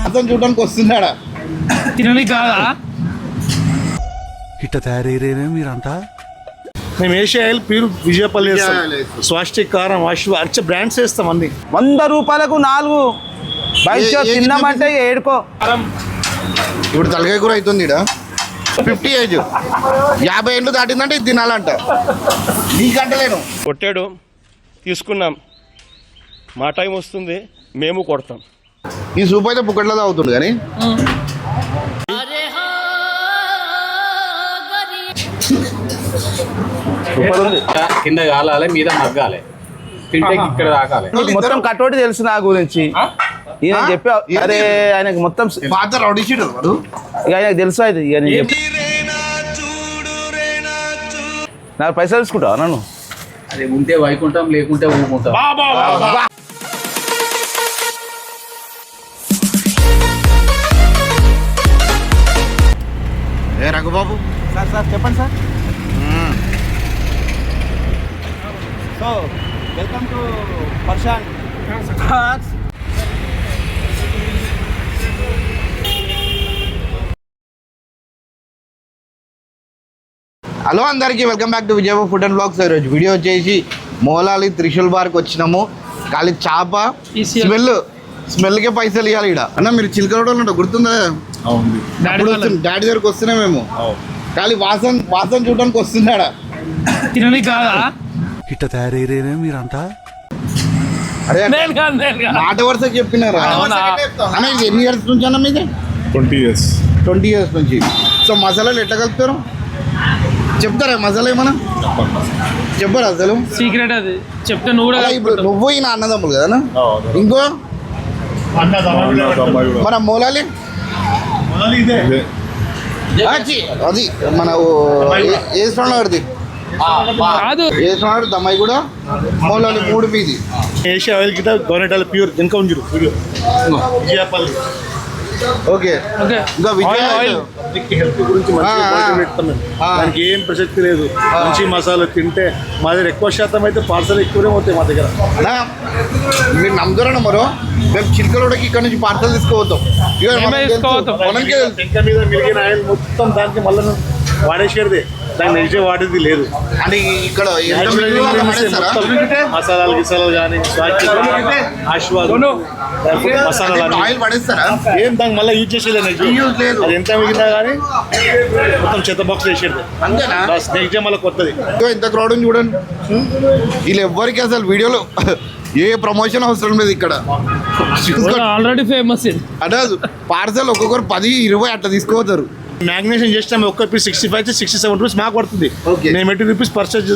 అతను చూడడానికి వస్తున్నాడా తినని కాదా ఇట్ట తయారయ్యేనే మీరంతా. మేము ఏషియా ఆయిల్ ప్యూర్ విజయపల్లి వేస్తాం, స్వాస్టిక్ కారం అచ్చ బ్రాండ్స్ వేస్తాం అన్ని. 100 రూపాయలకు 4 బయట తిన్నామంటే ఏడుకో. ఇప్పుడు తలకాయ కూర అవుతుంది ఇక్కడ 50 ఏజ్ 50 ఏళ్ళు దాటిందంటే ఇది తినాలంట. నీకంటలేను కొట్టాడు తీసుకున్నాం, మా టైం వస్తుంది మేము కొడతాం. ఈ సూప్ అయితే పుక్కట్లో తాగుతుంది కానీ కింద కాలాలి మీద మగ్గాలి, తింటే ఇక్కడ తాకాలి. మొత్తం కట్టోటి తెలుసు నా గురించి. ఈయన చెప్పా అరే ఆయనకు మొత్తం పాత రౌడీ షీట్ వాడు. ఇక ఆయనకు తెలుసు అయితే ఇక నేను చెప్పి నాకు పైసలు తీసుకుంటావా నన్ను? అది ఉంటే వైకుంటాం, లేకుంటే ఊకుంటాం. ఏ రఘుబాబు సార్ చెప్పండి సార్. సో వెల్కమ్ టు పర్షాన్. హలో అందరికీ welcome back to Vijayababu food and blogs. ఈరోజు వీడియో వచ్చేసి మోలాలి త్రిశూల్ బార్కి వచ్చినాము. ఖాళీ చేప స్మెల్కే పైసలు ఇవ్వాలి ఇక్కడ. అన్న మీరు చిలకడ గుర్తుందా? డాడీ దగ్గరకు వస్తున్నా మేము. ఖాళీ వాసన చూడడానికి వస్తున్నాడా తినని కాదా ఇట్ట తయారయ్యేనే మీరంతా. అరే మాట వరుసకి చెప్పినారా అన్న? ఇది ఎన్ని ఇయర్స్ నుంచి అన్న మీది? 20 years. 20 years నుంచి. సో మసాలాలు ఎట్లా కలుపుతారు చెప్తారా? మసాలా ఏమన్నా చెప్పరా అసలు? సీక్రెట్ అది చెప్తే నువ్వు కూడా ఇప్పుడు నువ్వు ఈయన అన్నదమ్ములు కదా. ఇంకో మన మోలాలి అది మన ఏసుకున్నాడు కాదు, ఏసుకున్నాడు దమ్మాయి కూడా మోలాలి 3 పీది. ఏషియా ఆయిల్ కింద గవర్నమెంట్ ఆయిల్ ప్యూర్ ఇంకా ఉంజురు విజయపల్లి. ఓకే ఇంకా విజయ్ హెల్త్ గురించి దానికి ఏం ప్రసక్తి లేదు. మంచి మసాలా తింటే మా దగ్గర ఎక్కువ శాతం అయితే పార్సల్ ఎక్కువనే అవుతాయి మా దగ్గర. మీరు నమ్ముతారన్న మరో మేము చిలకలోడికి ఇక్కడ నుంచి పార్సల్ తీసుకుపోతాం. ఇంకా మీద మిగిలిన ఆయిల్ మొత్తం దానికి మళ్ళీ వాడేసేది, దాన్ని నెక్స్ట్ వాడేది లేదు. అంటే ఇక్కడ మసాలాలు గిసాలాలు కానీ మసాలాలు ఆయిల్ పడేస్తారా? ఏం దానికి మళ్ళీ యూజ్ చేసేది లేదు. అది ఎంత మిగిలినా కానీ మొత్తం చెత్త బాక్స్ వేసేది. అంతేనా? నెక్స్ట్ డే మళ్ళీ కొత్తది. ఎంత క్రౌడ్ చూడండి. వీళ్ళు ఎవ్వరికి అసలు వీడియోలో ఏ ప్రమోషన్ అవసరం లేదు ఇక్కడ. Already famous. అంటే పార్సల్ ఒక్కొక్కరు 10-20 అట్లా తీసుకోతారు. మ్యాగ్నేషన్ చేస్తే ఒక్క పీస్ 65 to 67 రూపీస్ మాకు పడుతుంది. మేము 80 రూపీస్ పర్చేజ్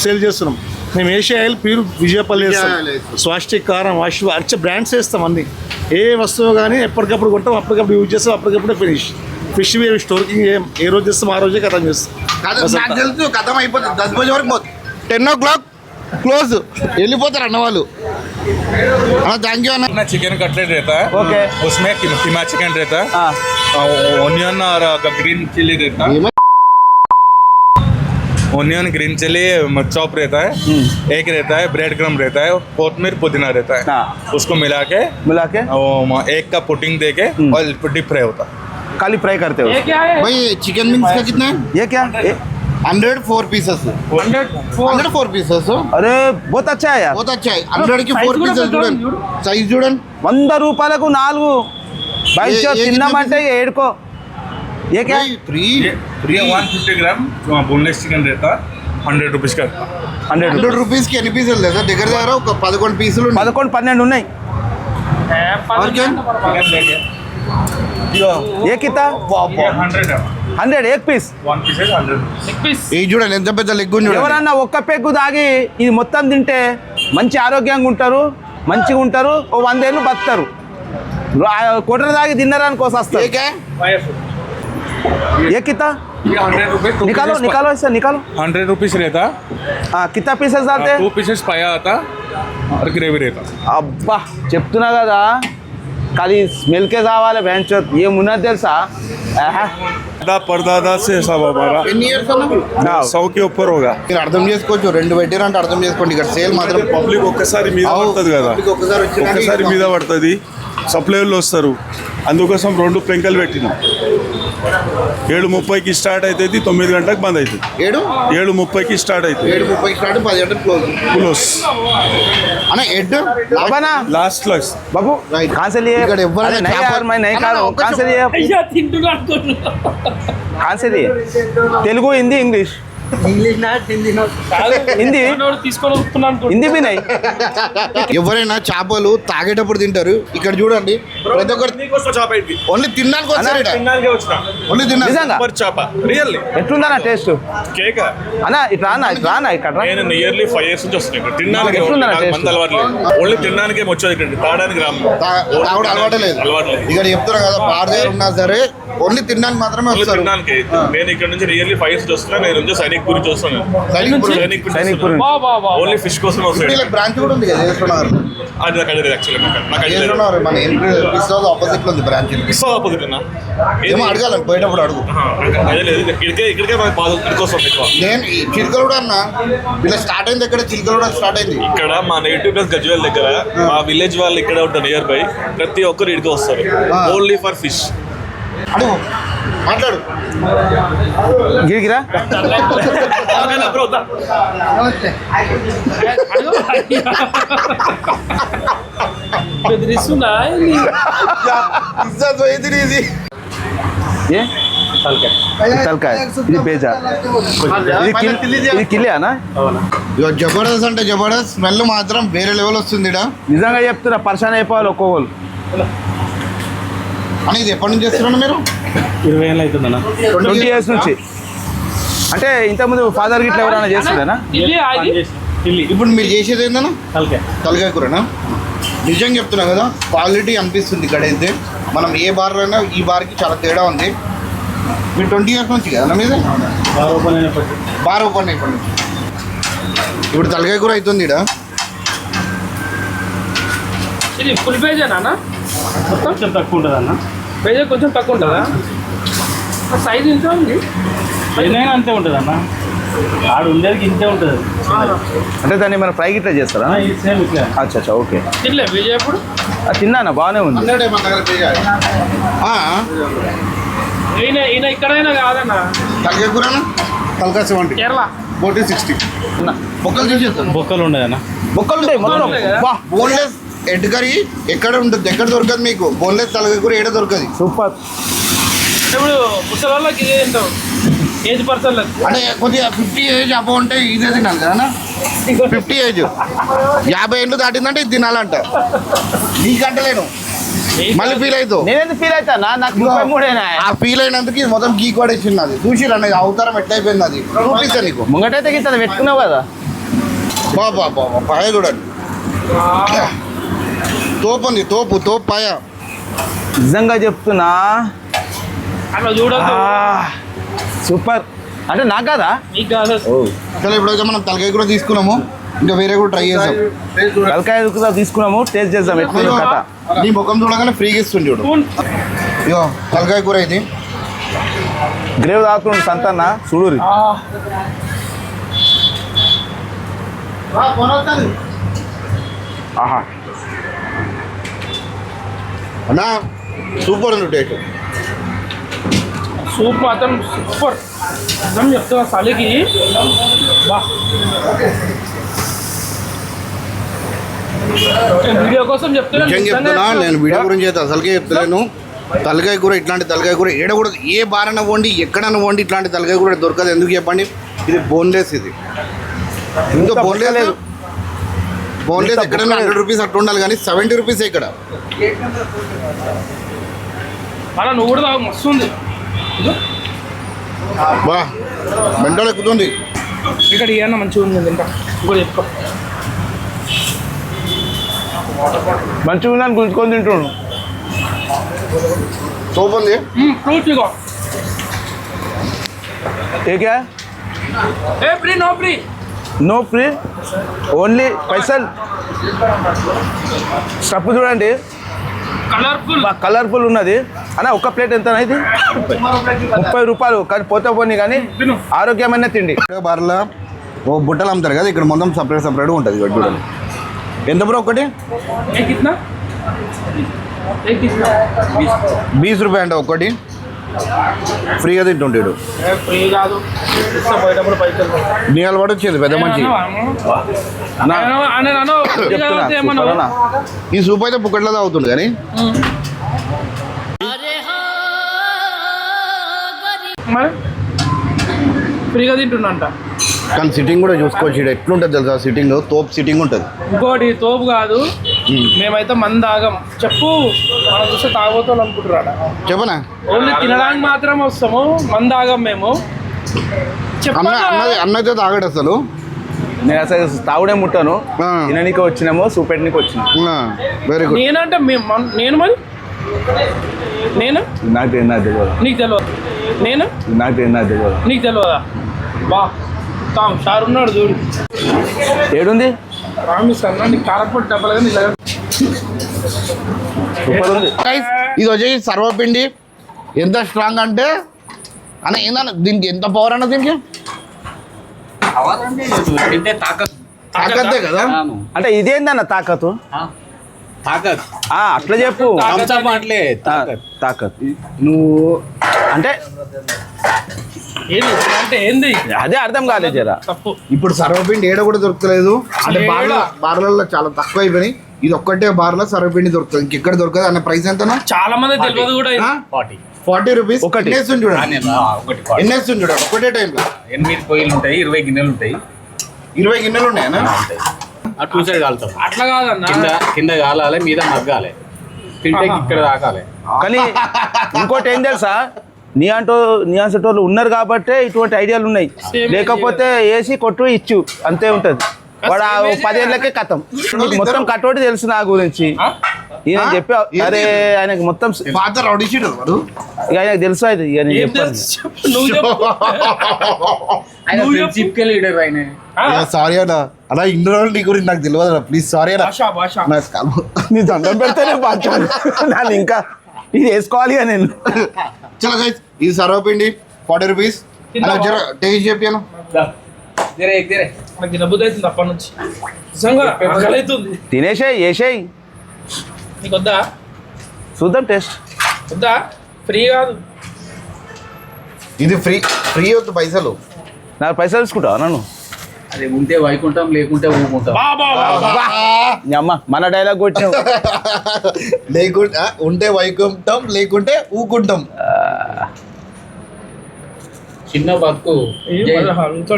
సేల్ చేస్తున్నాం. మేము ఏషియా ఆయిల్ ప్యూర్ విజయపల్లి వేస్తాం, స్వాస్టిక్ కారం అచ్చ బ్రాండ్స్ వేస్తాం అన్ని. ఏ వస్తువు కానీ ఎప్పటికప్పుడు కొంటాం, అప్పటికప్పుడు యూజ్ చేస్తాం, అప్పటికప్పుడే ఫిష్ స్టోర్కింగ్ ఏ రోజు చేస్తాం ఆ రోజే ఖతం చేస్తాం. నాకు తెలుసు ఖతం అయిపోతుంది 10 బజే వరకు 10 o'clock क्लोज వెళ్ళిపోతారు అన్న వాళ్ళు. థ్యాంక్ యూ అన్న. चिकन कटलेट रहता है, ओके, उसमें कीमा चिकन रहता है, ऑनियन और ग्रीन चिली रहता है, ऑनियन ग्रीन चिली चॉप रहता है, एक रहता है ब्रेड क्रम रहता है, कोथमीर पुदीना रहता है, उसको मिला के एक का पुडिंग दे के और डीप फ्राई होता है. खाली फ्राई करते हो? भाई चिकन विंग्स का कितना है? ये क्या 104 पीसेस. 104 पीसेस. अरे बहुत अच्छा है यार, बहुत अच्छा है. 100 की 4 पीसेस చూడండి, సైజ్ చూడండి. 100 రూపాయలకు 4 బయట తిన్నామంటే ఏడుకో. ये क्या? फ्री 150 ग्राम बोनलेस चिकन रहता है, 100 रुपीज़ का. 100 రూపీస్ కి ఎన్ని పీసులు లేదా? దగ్గర దగ్గర ఒక 11 పీసులు. 11-12 ఉన్నాయి. और क्या? ये कितना? 100 एक पीस. 1 piece is 100. ఈ చూడండి ఎంత పెద్ద లెగ్ ఉంది చూడండి. ఎవరన్నా ఒక్క పెగ్గు తాగి ఇది మొత్తం తింటే మంచి ఆరోగ్యంగా ఉంటారు, మంచిగా ఉంటారు, ఓ 100 ఏళ్ళు బతుకుతారు. కొట్ర తాగి తిన్నారని కోసొస్తారు. ये कितना? 100 रुपये. निकालो इससे निकालो. 100 रुपीज़ रहता. कितना पीसेस डालते? 2 पीसेस पाया आता और ग्रेवी रहता. అబ్బా చెప్తున్నా కదా, ఖాళీ స్మెల్కే కావాలి. బెంచ్ ఏమున్నది తెలుసా? परदादा से सब हमारा ఎన్ని ఇయర్స్ అన్న 100 के ऊपर होगा మీరు అర్థం చేసుకోవచ్చు, 2 పెట్టారంటే అర్థం చేసుకోండి. ఇక్కడ సేల్ మాత్రం పబ్లిక్ ఒక్కసారి మీద పడుతుంది కదా, ఒక్కసారి మీద పడుతుంది, సప్లైలు వస్తారు. అందుకోసం 2 పెంకలు పెట్టినాం. 7:30కి స్టార్ట్ అవుతుంది, 9 గంటలకు బంద్ అవుతుంది. 7:30కి స్టార్ట్ అవుతుంది, 7:30 స్టార్ట్ 10 గంటలకు క్లోజ్ అన్న. హెడ్ అబ్బనా లాస్ట్ క్లాస్ బాబు రైట్. కాన్సల్ ये ఇక్కడ ఎవరైనా अरे नहीं यार मैं नहीं खा रहा हूँ cancel ये అయ్యా తింటున్నా అనుకుంటున్నా. cancel ये తెలుగు హిందీ ఇంగ్లీష్ కాదు, హిందీ మనోడు తీసుకొని వస్తున్నా అనుకుంటున్నా. హిందీ भी नहीं ఎవరైనా చేపలు తాగేటప్పుడు తింటారు. ఇక్కడ చూడండి ప్రతి ఒక్కరు ఓన్లీ తినడానికి వచ్చారు. ఓన్లీ తిన్నారు. నిజంగా ఎట్లుందన్న టేస్ట్ కేక్ అన్న ఇట్లా రానా ఇక్కడ రా. నేను నియర్లీ 5 years నుంచి వస్తున్నాను ఇక్కడ. తినడానికి ఎట్లుందన్న నాకు taste? మంది అలవాటు లేదు. ఓన్లీ తినడానికి వచ్చేది ఇక్కడ, తాగడానికి రాము. తాగడం అలవాటే లేదు. అలవాటు లేదు. ఇక్కడ చెప్తున్నా కదా, బార్ దగ్గర ఉన్నా సరే ఓన్లీ తినడానికి మాత్రమే ఓన్లీ వస్తారు. తినడానికి. నేను ఇక్కడ నుంచి నియర్లీ 5 years వస్తున్నా. నేను నుంచి సైనిక్ పూరి చూస్తున్నాను. సైనిక్పురి. బా బా బా. ఓన్లీ ఫిష్ కోసం వస్తాడు. వీళ్ళకి బ్రాంచ్ కూడా ఉంది కదా, చేస్తున్నారు. అది నాకు ఐడియా లేదు యాక్చువల్లీ. నాకు ఐడియా లేదు. చేస్తున్నారు. మన ఆపోజిట్ లో ఉంది బ్రాంచ్. మిస్ ఆపోజిట్ అన్నా ఏమో అడగాలని పోయేటప్పుడు అడుగు. అదే లేదు, ఇక్కడికే మనకి బాధ కోసం ఎక్కువ. నేను ఈ చిలుకలు కూడా అన్న, వీళ్ళ స్టార్ట్ అయింది ఎక్కడ, చిలుకలు కూడా స్టార్ట్ అయింది ఇక్కడ మా నేటివ్ ప్లేస్ గజ్వేల్ దగ్గర. మా విలేజ్ వాళ్ళు ఇక్కడ ఉంటారు నియర్ బై. ప్రతి ఒక్కరు ఇక్కడికి వస్తారు ఓన్లీ ఫర్ ఫిష్. అడుగు, మాట్లాడు. గిరిగిరా బెదిరిస్తున్నా ఏంది? ఇజ్జత్ పోయింది నీది. ఏ తలకాయ ఇది బేజా ఇది కిలియానా ఇగో జబర్దస్త్ అంటే జబర్దస్త్. స్మెల్ మాత్రం వేరే లెవెల్ వస్తుంది ఇక్కడ. నిజంగా చెప్తున్నా పర్షాన్ అయిపోవాలి ఒక్కోళ్ళు. అని ఇది ఎప్పటి నుంచి చేస్తున్నాను మీరు? 20 ఏళ్ళు అవుతుందన్నా. 20 years నుంచి. అంటే ఇంతకుముందు ఫాదర్ గిట్ల ఎవరైనా చేస్తుందేనా? ఇల్లి ఆగి ఇప్పుడు మీరు చేసేది ఏందన్నా? తలకాయ కూరనా? నిజంగా చెప్తున్నా కదా, క్వాలిటీ అనిపిస్తుంది ఇక్కడ అయితే. మనం ఏ బార్ అయినా ఈ బార్కి చాలా తేడా ఉంది. మీరు 20 years నుంచి కదా మీద బార్ ఓపెన్ అయిపోయింది. ఇప్పుడు తలకాయ కూర అవుతుంది ఇక్కడ. ఇది ఫుల్ పేజేనా మొత్తం? కొంచెం తక్కువ ఉంటుంది అన్న. పేజే కొంచెం తక్కువ ఉంటుందా? సైజ్ ఇంత ఉంది. ఏదైనా అంతే ఉంటుంది అన్న. ఆడు ఉండేది ఇంతే ఉంటుంది. అంటే దాన్ని మనం ఫ్రై గిట్లా చేస్తారా? సేమ్ ఇట్లా. అచ్చా ఓకే. తినలే విజయ్ ఎప్పుడు? తిన్నానా, బాగానే ఉంది. ఈయన ఇక్కడైనా కాదన్న. తలకాయ కూరనా? తలకాయ 70, కేరళ బోటి 60. బొక్కలు తీసేస్తాను. బొక్కలు ఉండదన్న. బొక్కలు ఉంటాయి మొత్తం. వా, బోన్లెస్ హెడ్ కర్రీ ఎక్కడ ఉంటుంది, ఎక్కడ దొరకదు మీకు. బోన్లెస్ తలకాయ కూర ఏడ దొరకదు. సూపర్. ఇప్పుడు ముసలి వాళ్ళకి ఇదే తింటాం, ఏజ్ పర్సన్లకు. అంటే కొద్దిగా 50 ఏజ్ అబౌ ఉంటే ఇదే తినాలి కదా. 50 ఏజ్ 50 ఏళ్ళు దాటిందంటే ఇది తినాలంట. నీకంటలేను, మళ్ళీ ఫీల్ అవుతావు. నేనెందుకు ఫీల్ అవుతా? నాకు 33 ఆ ఫీల్ అయినందుకు ఇది మొత్తం గీ కొడేసింది. అది చూసిరా అన్నది అవతారం ఎట్లయిపోయింది. అది చూపిస్తా నీకు. ముంగటైతే గింత పెట్టుకున్నావు కదా. బాబా బాబా పాయ చూడండి. తోపు ఉంది, తోపు పాయ. నిజంగా చెప్తున్నా అట్లా చూడద్దు. సూపర్. అంటే నాకు కదా నీకు కాదు. సరే ఇప్పుడైతే మనం తలకాయ కూడా తీసుకున్నాము, ఇంకా వేరే కూడా ట్రై చేద్దాం. తలకాయ కూడా తీసుకున్నాము, టేస్ట్ చేద్దాం ఎట్లా కథ. నీ ముఖం చూడగానే ఫ్రీగా ఇస్తుంది చూడు. ఇగో తలకాయ కూర ఇది. గ్రేవ్ తాగుతుండు సంతన్న చూడురి. ఆహా అన్నా సూపర్ ఉంది టేస్ట్. సూప్ మాత్రం సూపర్. అర్థం చెప్తున్నా చలికి. బా, వీడియో కోసం చెప్తున్నా. నిజంగా చెప్తున్నా, నేను వీడియో గురించి అయితే అసలుకే చెప్తలేను. తలకాయ కూర ఇట్లాంటి తలకాయ కూర ఏడ కూడా ఏ బారన వండి ఎక్కడైనా వండి ఇట్లాంటి తలకాయ కూర దొరకదు. ఎందుకు చెప్పండి, ఇది బోన్లెస్. ఇది ఇంకా బోన్లెస్ లేదు. బోన్లెస్ ఎక్కడైనా 100 రూపీస్ అట్లా ఉండాలి, కానీ 70 రూపీస్ ఇక్కడ. అలా నువ్వు కూడా తాగు, మస్తు ఉంది. బా మెంటలు ఎక్కుతుంది. ఇక్కడ ఏమన్నా మంచిగా ఉంది ఇంకా ఇంకోటి చెప్పుకో. మంచిగా ఉందని గుంజుకొని తింటున్నాను. సూప్ ఉంది. ఫ్రూట్స్ ఇగో. ఏకే ఏ free no free? No free, only పైసలు. స్టఫ్ చూడండి కలర్ఫుల్. కలర్ఫుల్ ఉన్నది. అన్న ఒక్క ప్లేట్ ఎంత ఇది 30 రూపాయలు. కానీ పోతే పోనీ కానీ ఆరోగ్యమైన తిండి. బార్లో ఓ బుట్టలు అమ్ముతారు కదా, ఇక్కడ మొత్తం సపరేట్గా ఉంటుంది. ఇక్కడ చూడండి ఎంత బ్రో ఒకటి 20 రూపాయ అంట ఒకటి. ఫ్రీగా తింటుంటాడు. నీ అలవాటు వచ్చింది పెద్ద మంచి. ఈ సూప్ అయితే పుక్కట్లో తాగుతుంది కానీ ఫ్రీగా తింటుండంట. కానీ సిట్టింగ్ కూడా చూసుకోవచ్చు. ఇక్కడ ఎట్లుంటుంది తెలుసా సిట్టింగ్, తోపు సిట్టింగ్ ఉంటుంది. ఇంకోటి తోపు కాదు, మేమైతే మంది తాగం. చెప్పు, మనం చూస్తే తాగబోతాం అనుకుంటున్నాడా? చెప్పనా, ఓన్లీ తినడానికి మాత్రం వస్తాము, మంది తాగం మేము. అన్నైతే తాగడు అసలు. నేను అసలు తాగుడే ముట్టాను. తిననీకి వచ్చినాము, చూపెట్టనీకి వచ్చినాము. Very good. నేనంటే నేను మరి నేను నాకు తెలియదు. నీకు తెలియదు. నేను నాకు తెలియదు. నీకు తెలియదా? బా సార్ ఉన్నాడు చూడు. ఏడుంది ప్రామిస్ అన్న, నీకు కారపొడి డబ్బలు కానీ ఇలా సూపర్ ఉంది. ఇది వచ్చేసి సర్వపిండి. ఎంత స్ట్రాంగ్ అంటే అన్న ఏందన్న దీనికి ఎంత పవర్ అన్న దీనికి? తింటే తాకత్తే కదా. అంటే ఇదేందన్న తాకతు? తాకత్ అట్లా చెప్పు. మాటలే తాకత్ నువ్వు అంటే అంటే ఏంది అదే అర్థం కాలేదు జరా. తప్పు. ఇప్పుడు సర్వపిండి ఏడ కూడా దొరకలేదు. అంటే బార్లలో చాలా తక్కువ అయిపోయినాయి. ఇది ఒక్కటే బార్లో సర్వపిండి దొరుకుతుంది, ఇంకెక్కడ దొరకదు. అన్న ప్రైస్ ఎంత? చాలా మంది తెలియదు కూడా. 40 రూపీస్. ఒకటి చూడండి, ఎన్ని వేస్తుంది చూడండి ఒకటే టైంలో. 8 పొయ్యిలు ఉంటాయి, 20 గిన్నెలు ఉంటాయి. 20 గిన్నెలు ఉన్నాయన్నా? అటు సైడ్ కాలుతాం. అట్లా కాదన్న, కింద కాలాలి, మీద మగ్గాలి, తింటే ఇక్కడ తాకాలి. కానీ ఇంకోటి ఏం తెలుసా, నీ అంటోళ్ళు ఉన్నారు కాబట్టి ఇటువంటి ఐడియాలు ఉన్నాయి. లేకపోతే వేసి కొట్టు ఇచ్చు అంతే ఉంటది. వాడు 10 ఏళ్ళకే కథం. మొత్తం కట్టోటి తెలుసు నా గురించి. ఈయన చెప్పా, అరే ఆయనకి మొత్తం పాత రౌడీ షీటర్ వాడు. ఇక ఆయనకు తెలుసు. అది ఇక నేను చెప్పాను. సారీ అన్న, అలా ఇన్ని రోజులు నీ గురించి నాకు తెలియదు అన్న. ప్లీజ్ సారీ అన్న. నీ దండం పెడితేనే బాగా నన్ను ఇంకా ఇది వేసుకోవాలి ఇక నేను. చలో గైస్, ఇది సర్వపిండి 40 రూపీస్. టేస్ట్ చెప్పాను. నాకు తినబుద్ధి అవుతుంది అప్పటి నుంచి. నిజంగా ఆకలి అవుతుంది. తినేసేయి, వేసేయి. నీకు వద్దా? చూద్దాం టేస్ట్. వద్దా? ఫ్రీ కాదు ఇది. ఫ్రీ వద్దు పైసలు. నాకు పైసలు తీసుకుంటావా నన్ను? అది ఉంటే వైకుంటాం, లేకుంటే ఊకుంటాం. అమ్మ మన డైలాగ్ కొట్టావు. లేకుంటే ఉంటే వైకుంటాం, లేకుంటే ఊకుంటాం. చిన్న బతుకు.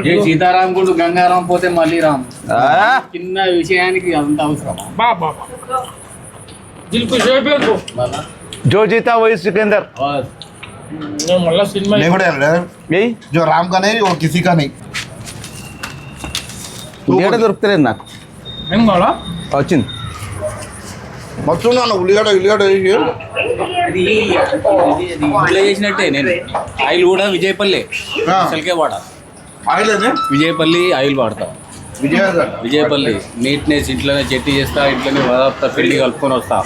జై సీతారాం గుండు గంగారాం పోతే మళ్ళీ రామ్. చిన్న విషయానికి అంత అవసరం. జో జీతా వही సికందర్. మళ్ళా సినిమా जो राम का नहीं वो किसी का नहीं. ఉల్లిగడ్డ దొరుకుతలేదు నాకు. ఏం కావాలా? వచ్చింది మొత్తం ఉల్లిగడ్డ అది ఇంట్లో చేసినట్టే. నేను ఆయిల్ కూడా విజయపల్లి అసలుకే వాడా. ఆయిల్ విజయపల్లి ఆయిల్ వాడతా. విజయపల్లి నీట్నెస్ ఇంట్లోనే చెట్టు చేస్తా, ఇంట్లోనే వస్తా, పెళ్లి కలుపుకొని వస్తా.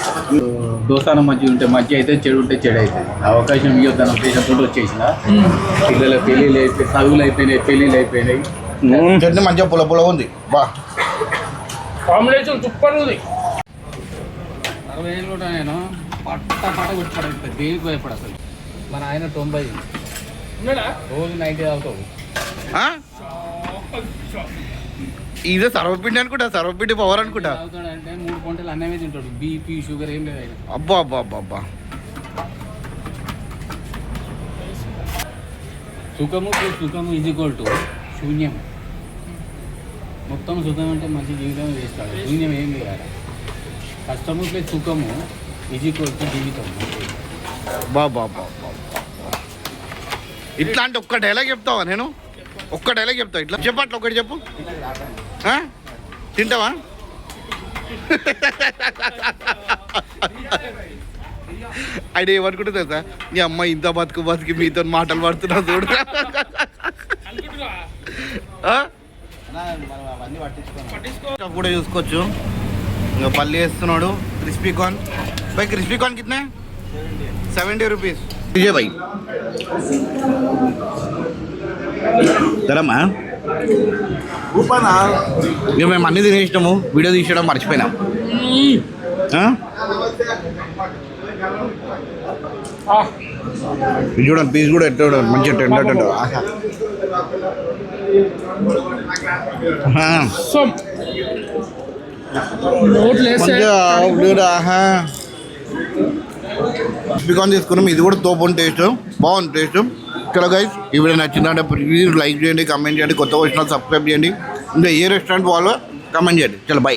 దోస్తానం మంచిగా ఉంటే మంచి అయితే, చెడు ఉంటే చెడు అవుతుంది. అవకాశం ఇవ్వద్దని ఉద్దేశంతో వచ్చేసిన. పిల్లల పెళ్ళిళ్ళు అయిపోయి, చదువులు అయిపోయినాయి, పెళ్ళిళ్ళు అయిపోయినాయి. చట్నీ మంచిగా పుల్ల ఉంది. బా కాంబినేషన్ సూపర్ ఉంది. 60 ఏళ్ళు కూడా నేను పట్ట కొట్టుపడ దేనికి భయపడ. అసలు మన ఆయన 90 రోజు 90 తాగుతావు. ఇదే సర్వపిండి అనుకుంటా, సర్వపిండి పవర్ అనుకుంటా. తాగుతాడంటే 3 గంటలు అన్నమే తింటాడు. బీపీ షుగర్ ఏం లేదు ఆయన. అబ్బా అబ్బా అబ్బా అబ్బా. సుఖము ప్లస్ సుఖము ఈజ్ఈక్వల్ టు శూన్యం. మొత్తం సుఖం అంటే మంచి జీవితం వేస్తాడు. శూన్యం ఏం లేదు. కష్టము ప్లస్ సుఖము ఈజ్ఈక్వల్ టు జీవితం. బాబా ఇట్లాంటి ఒక్క డైలాగ్ చెప్తావా? నేను ఒక్క డైలాగ్ చెప్తా. ఇట్లా చెప్పట్ల ఒకటి చెప్పు. తింటావా? ఆయన ఏమనుకుంటుంది తెలుసా, మీ అమ్మ ఇంత బతికి మీతో మాటలు పడుతున్నా చూడు. కూడా చూసుకోవచ్చు. ఇంకా పల్లి వేస్తున్నాడు. Crispy corn. भाई क्रिस्पी कॉर्न कितने हैं? 70 రూపీస్ విజయ్ భాయ్ తరమ్మా ఇక మేము అన్నీ తినేసినాము వీడియో తీసేయడం మర్చిపోయినాం ఇది చూడండి పీస్ కూడా ఎట్లా చూడండి మంచిగా టెండర్ చికెన్ తీసుకున్నాం ఇది కూడా తోపు టేస్ట్ బాగుంది టేస్ట్ ఇక్కడ గైస్ ఈ వీడియో నచ్చిందంటే ప్లీజ్ లైక్ చేయండి కమెంట్ చేయండి కొత్త వచ్చిన సబ్స్క్రైబ్ చేయండి ఇంకా ఏ రెస్టారెంట్ వాళ్ళు కమెంట్ చేయండి చలో బై